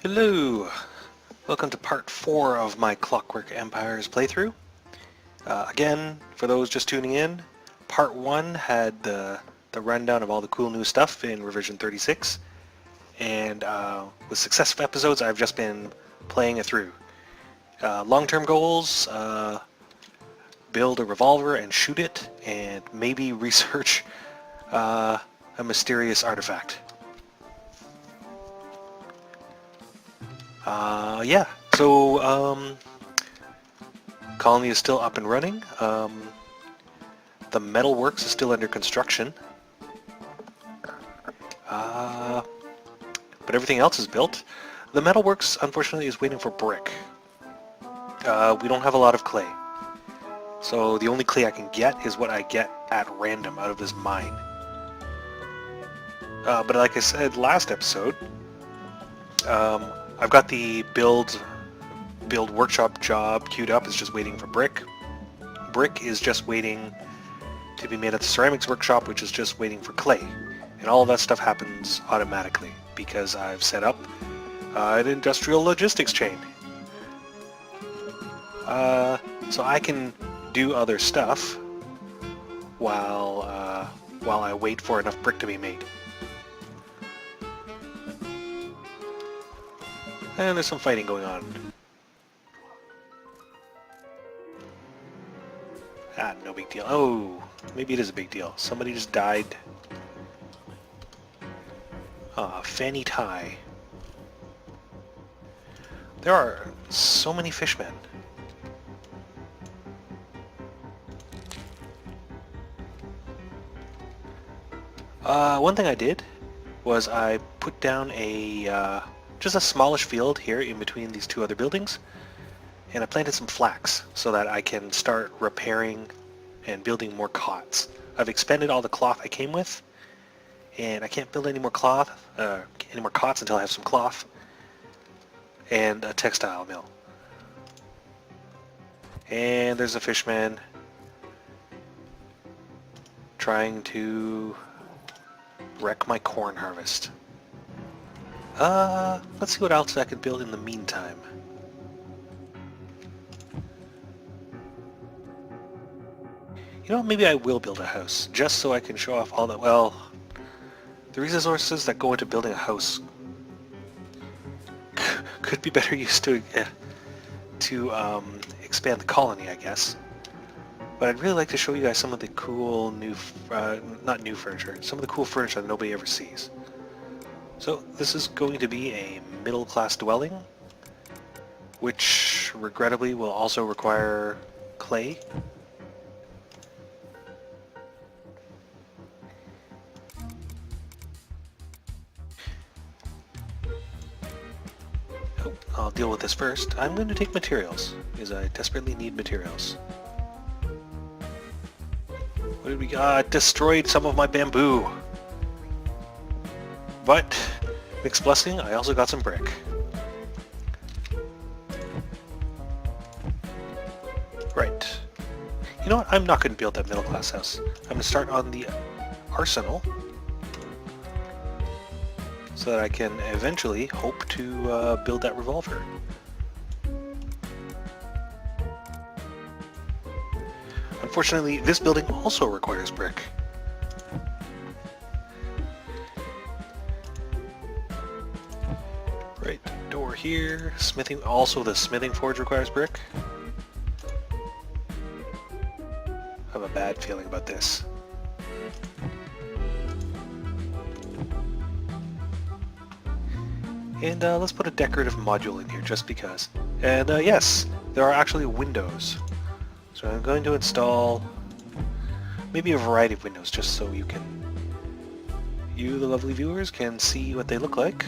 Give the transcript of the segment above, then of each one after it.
Hello! Welcome to part 4 of my Clockwork Empires playthrough. Again, for those just tuning in, part 1 had the rundown of all the cool new stuff in revision 36, and with successive episodes I've just been playing it through. Long-term goals, build a revolver and shoot it, and maybe research a mysterious artifact. Yeah, so colony is still up and running. The metalworks is still under construction. But everything else is built. The metalworks, unfortunately, is waiting for brick. We don't have a lot of clay. So the only clay I can get is what I get at random out of this mine. But like I said last episode, I've got the build workshop job queued up. It's just waiting for brick. Brick is just waiting to be made at the ceramics workshop, which is just waiting for clay. And all of that stuff happens automatically because I've set up an industrial logistics chain. So I can do other stuff while I wait for enough brick to be made. And there's some fighting going on. Ah, no big deal. Oh, maybe it is a big deal. Somebody just died. Ah, Fanny Tai. There are so many fishmen. One thing I did was I put down a just a smallish field here in between these two other buildings, and I planted some flax so that I can start repairing and building more cots. I've expended all the cloth I came with, and I can't build any more cots until I have some cloth and a textile mill. And there's a fishman trying to wreck my corn harvest. Let's see what else I could build in the meantime. You know, maybe I will build a house, just so I can show off all that, well, the resources that go into building a house could be better used to expand the colony, I guess. But I'd really like to show you guys some of the cool new, not new furniture, some of the cool furniture that nobody ever sees. So this is going to be a middle-class dwelling, which regrettably will also require clay. Oh, I'll deal with this first. I'm going to take materials, because I desperately need materials. What did we got? Destroyed some of my bamboo. But, mixed blessing, I also got some brick. Right. You know what? I'm not going to build that middle-class house. I'm going to start on the arsenal so that I can eventually hope to build that revolver. Unfortunately, this building also requires brick. Right, door here, smithing, also the smithing forge requires brick. I have a bad feeling about this. And let's put a decorative module in here just because. And yes, there are actually windows. So I'm going to install maybe a variety of windows just so you, the lovely viewers, can see what they look like.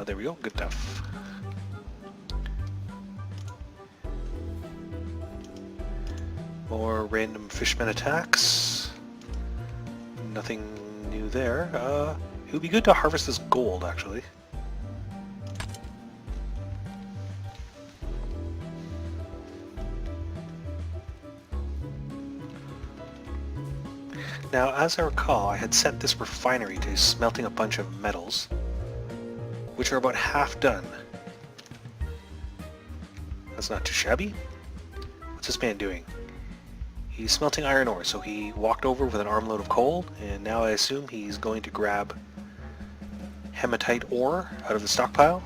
There we go, good enough. More random fishman attacks. Nothing new there. It would be good to harvest this gold, actually. Now, as I recall, I had set this refinery to smelting a bunch of metals, which are about half done. That's not too shabby. What's this man doing? He's smelting iron ore, so he walked over with an armload of coal, and now I assume he's going to grab hematite ore out of the stockpile.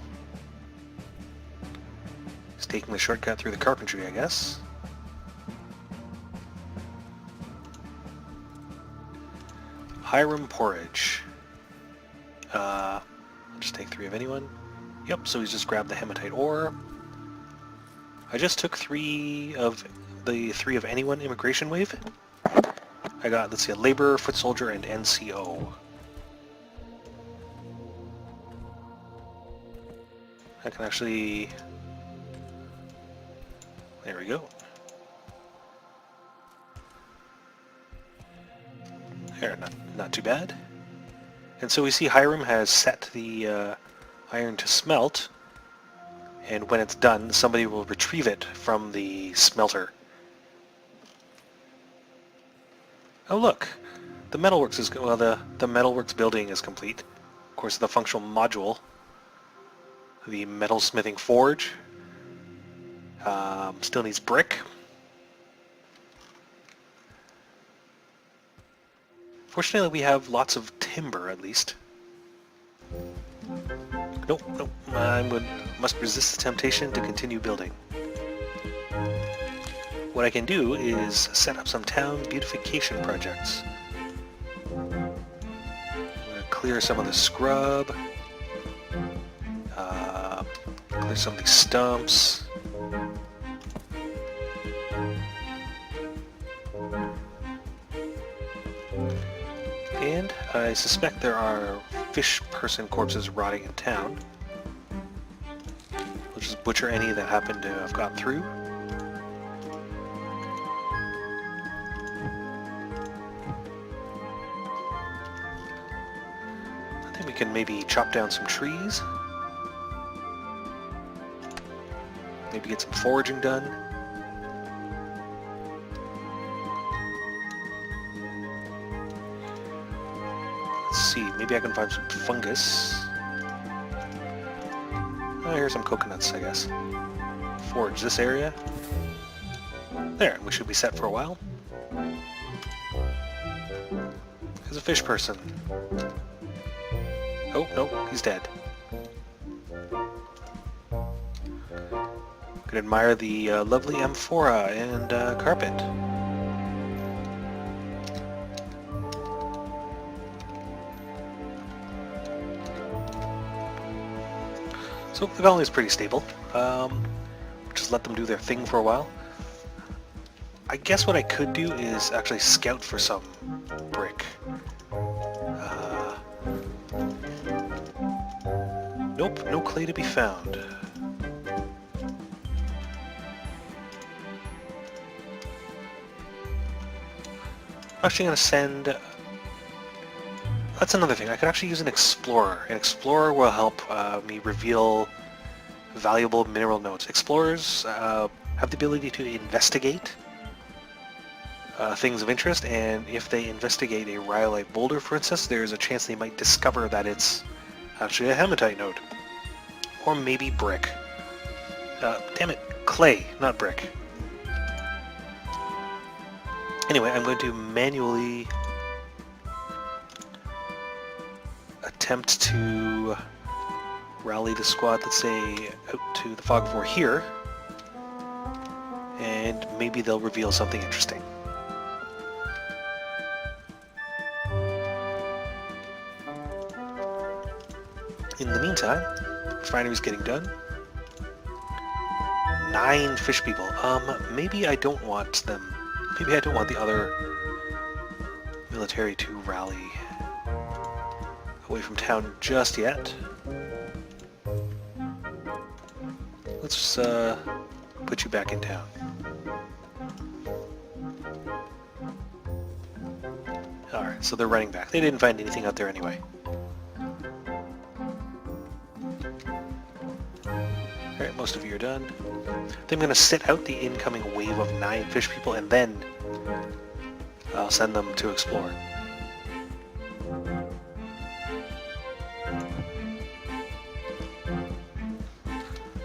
He's taking the shortcut through the carpentry, I guess. Hiram porridge. I'll just take 3 of anyone. Yep, so he's just grabbed the hematite ore. I just took 3 of the 3 of anyone immigration wave. I got, let's see, a laborer, foot soldier, and NCO. I can actually... There we go. There, not too bad. And so we see Hiram has set the iron to smelt, and when it's done, somebody will retrieve it from the smelter. Oh look! The metalworks is... well, the metalworks building is complete. Of course, the functional module, the metalsmithing forge, still needs brick. Fortunately, we have lots of timber, at least. Nope, must resist the temptation to continue building. What I can do is set up some town beautification projects. I'm going to clear some of the scrub, clear some of these stumps. And I suspect there are fish person corpses rotting in town. We'll just butcher any that happen to have got through. I think we can maybe chop down some trees. Maybe get some foraging done. See, maybe I can find some fungus. Oh, here's some coconuts, I guess. Forage this area. There, we should be set for a while. There's a fish person. Oh, nope, he's dead. Can admire the lovely amphora and carpet. So the colony is pretty stable. Just let them do their thing for a while. I guess what I could do is actually scout for some brick. Nope, no clay to be found. I'm actually going to send... That's another thing. I could actually use an explorer. An explorer will help me reveal valuable mineral nodes. Explorers have the ability to investigate things of interest, and if they investigate a rhyolite boulder, for instance, there's a chance they might discover that it's actually a hematite node. Or maybe brick. Damn it, clay, not brick. Anyway, I'm going to manually attempt to rally the squad, let's say, out to the fog of war here, and maybe they'll reveal something interesting. In the meantime, refinery's getting done. 9 fish people. Maybe I don't want them. Maybe I don't want the other military to rally away from town just yet. Let's put you back in town. Alright, so they're running back. They didn't find anything out there anyway. Alright, most of you are done. Then I'm going to sit out the incoming wave of 9 fish people, and then I'll send them to explore.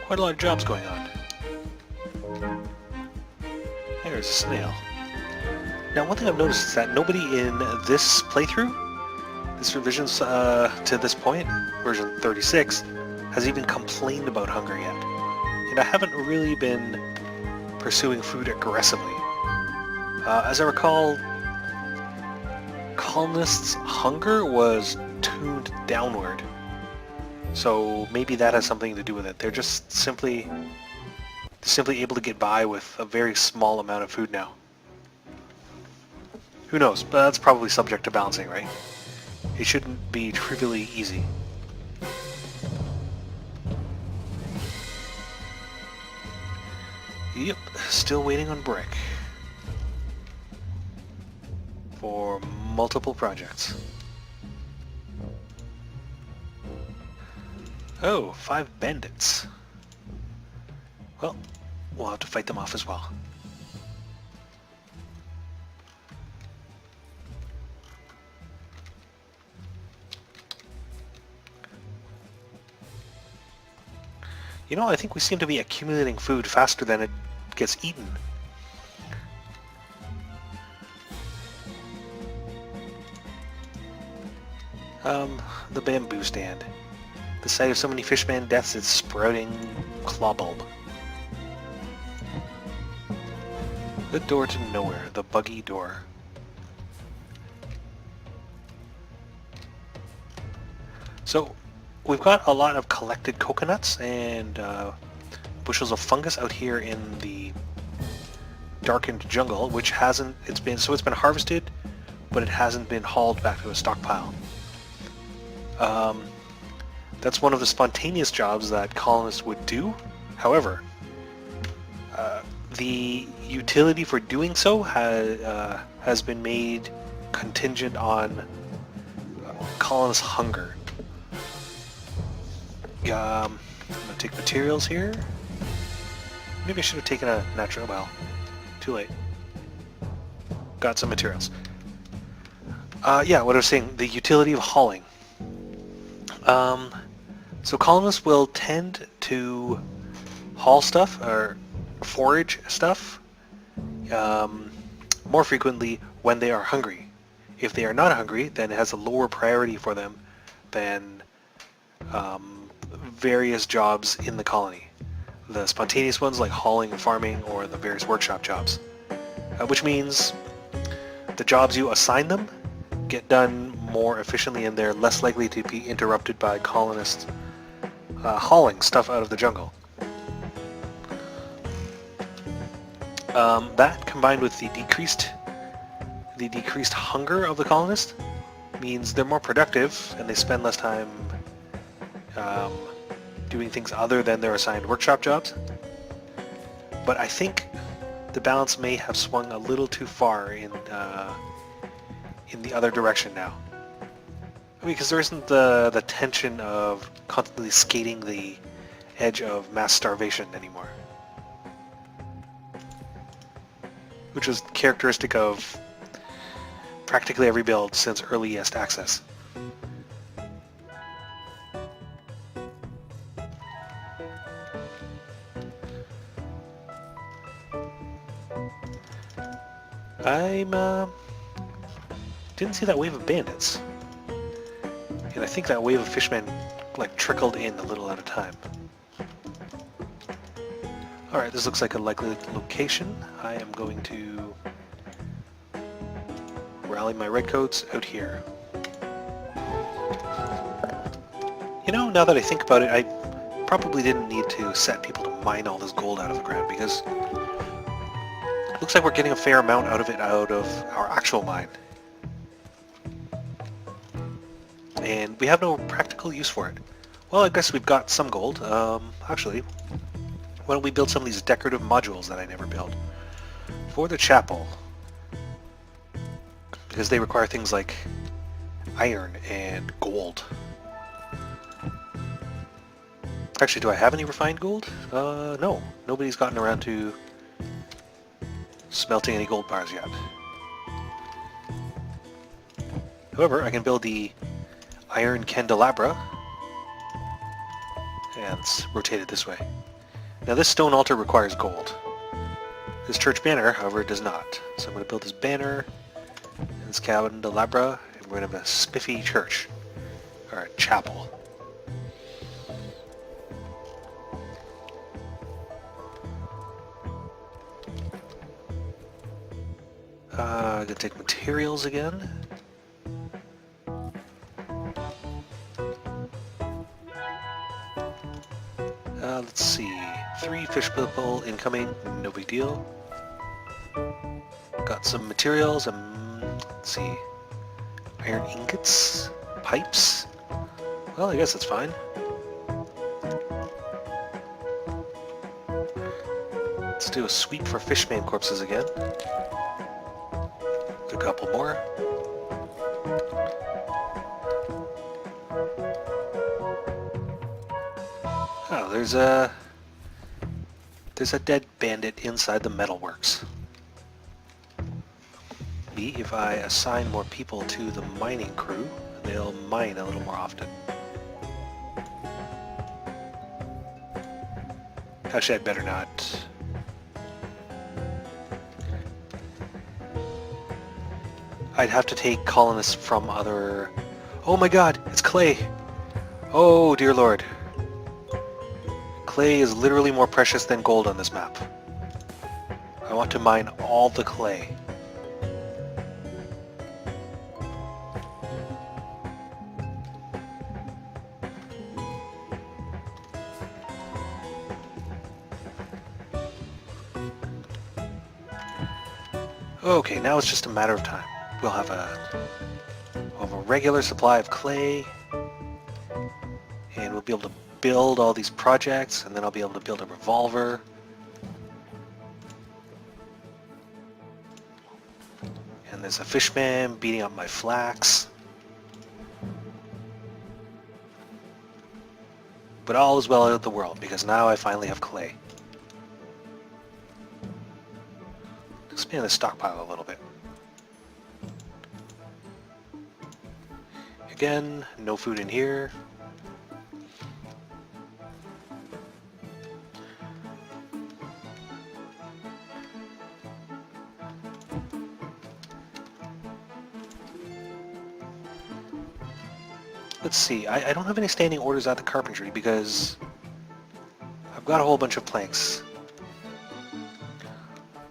Quite a lot of jobs going on. There's a snail. Now, one thing I've noticed is that nobody in this playthrough, this revisions to this point, version 36, has even complained about hunger yet. And I haven't really been pursuing food aggressively. As I recall, colonists' hunger was tuned downward. So maybe that has something to do with it. They're just simply able to get by with a very small amount of food now. Who knows? But that's probably subject to balancing, right? It shouldn't be trivially easy. Yep, still waiting on brick. For multiple projects. Oh, 5 bandits. Well, we'll have to fight them off as well. You know, I think we seem to be accumulating food faster than it gets eaten. The bamboo stand. The sight of so many fishman deaths is sprouting clawbulb. The door to nowhere, the buggy door. So, we've got a lot of collected coconuts and bushels of fungus out here in the darkened jungle, which it's been harvested, but it hasn't been hauled back to a stockpile. That's one of the spontaneous jobs that colonists would do. However, the utility for doing so has been made contingent on colonists' hunger. I'm going to take materials here. Maybe I should have taken a natural, well, too late. Got some materials. Yeah, what I was saying, the utility of hauling. So colonists will tend to haul stuff, or forage stuff, more frequently when they are hungry. If they are not hungry, then it has a lower priority for them than various jobs in the colony. The spontaneous ones like hauling and farming, or the various workshop jobs. Which means the jobs you assign them get done more efficiently, and they're less likely to be interrupted by colonists hauling stuff out of the jungle. That combined with the decreased hunger of the colonists means they're more productive and they spend less time doing things other than their assigned workshop jobs. But I think the balance may have swung a little too far in the other direction now. Because there isn't the tension of constantly skating the edge of mass starvation anymore. Which was characteristic of practically every build since earliest access. Didn't see that wave of bandits. And I think that wave of fishmen trickled in a little at a time. Alright, this looks like a likely location. I am going to rally my redcoats out here. You know, now that I think about it, I probably didn't need to set people to mine all this gold out of the ground, because it looks like we're getting a fair amount out of it out of our actual mine. And we have no practical use for it. Well, I guess we've got some gold. Actually, why don't we build some of these decorative modules that I never built for the chapel? Because they require things like iron and gold. Actually, do I have any refined gold? No. Nobody's gotten around to smelting any gold bars yet. However, I can build the iron candelabra, and let's rotate it this way. Now this stone altar requires gold. This church banner, however, does not. So I'm going to build this banner, and this candelabra, and we're going to have a spiffy church. Or a chapel. I'm going to take materials again. Let's see. 3 fish people incoming, no big deal. Got some materials, let's see. Iron ingots, pipes. Well, I guess that's fine. Let's do a sweep for fishman corpses again. A couple more. Oh, there's a dead bandit inside the metalworks. Maybe if I assign more people to the mining crew, they'll mine a little more often. Actually, I'd better not. I'd have to take colonists from other... Oh my god, it's clay! Oh dear lord. Clay is literally more precious than gold on this map. I want to mine all the clay. Okay, now it's just a matter of time. We'll have a regular supply of clay, and we'll be able to build all these projects, and then I'll be able to build a revolver. And there's a fishman beating up my flax. But all is well out of the world, because now I finally have clay. Expand the stockpile a little bit. Again, no food in here. Let's see, I don't have any standing orders at the carpentry because I've got a whole bunch of planks.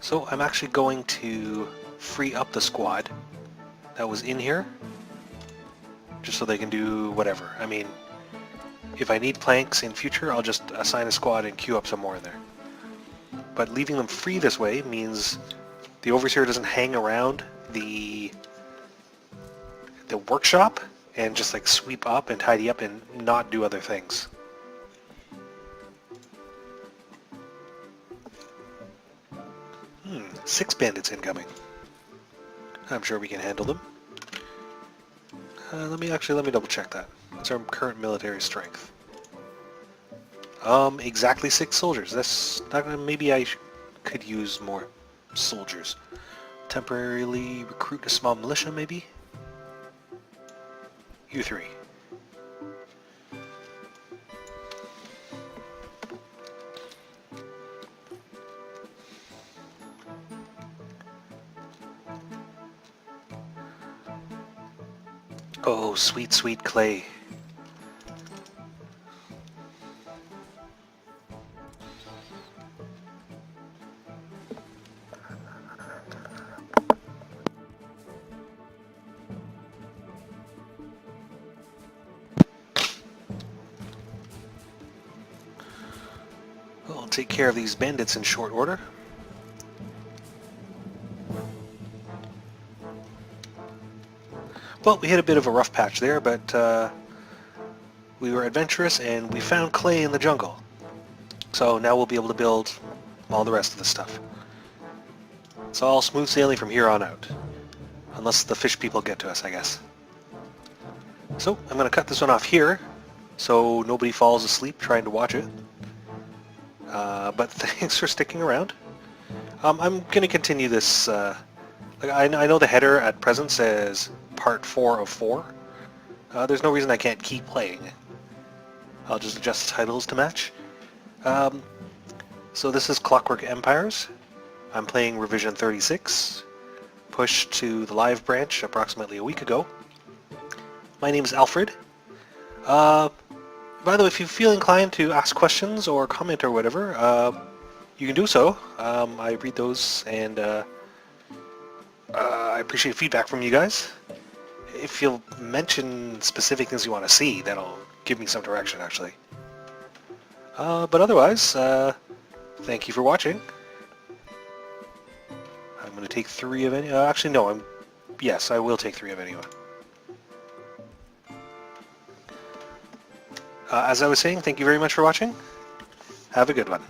So I'm actually going to free up the squad that was in here, just so they can do whatever. I mean, if I need planks in future, I'll just assign a squad and queue up some more in there. But leaving them free this way means the overseer doesn't hang around the workshop and just like sweep up and tidy up and not do other things. 6 bandits incoming. I'm sure we can handle them. Let me double check that. What's our current military strength? Exactly 6 soldiers. That's not gonna, maybe I could use more soldiers. Temporarily recruit a small militia, maybe? You 3. Oh, sweet, sweet clay. I'll take care of these bandits in short order. Well, we hit a bit of a rough patch there, but we were adventurous and we found clay in the jungle. So now we'll be able to build all the rest of the stuff. It's all smooth sailing from here on out. Unless the fish people get to us, I guess. So, I'm going to cut this one off here, so nobody falls asleep trying to watch it. But thanks for sticking around. I'm going to continue this. I know the header at present says part 4 of 4. There's no reason I can't keep playing. I'll just adjust the titles to match. So this is Clockwork Empires. I'm playing revision 36, pushed to the live branch approximately a week ago. My name is Alfred. By the way, if you feel inclined to ask questions or comment or whatever, you can do so. I read those and I appreciate feedback from you guys. If you'll mention specific things you want to see, that'll give me some direction actually. But otherwise, thank you for watching. I'm going to take 3 of any... actually, no, yes, I will take 3 of anyone. As I was saying, thank you very much for watching. Have a good one.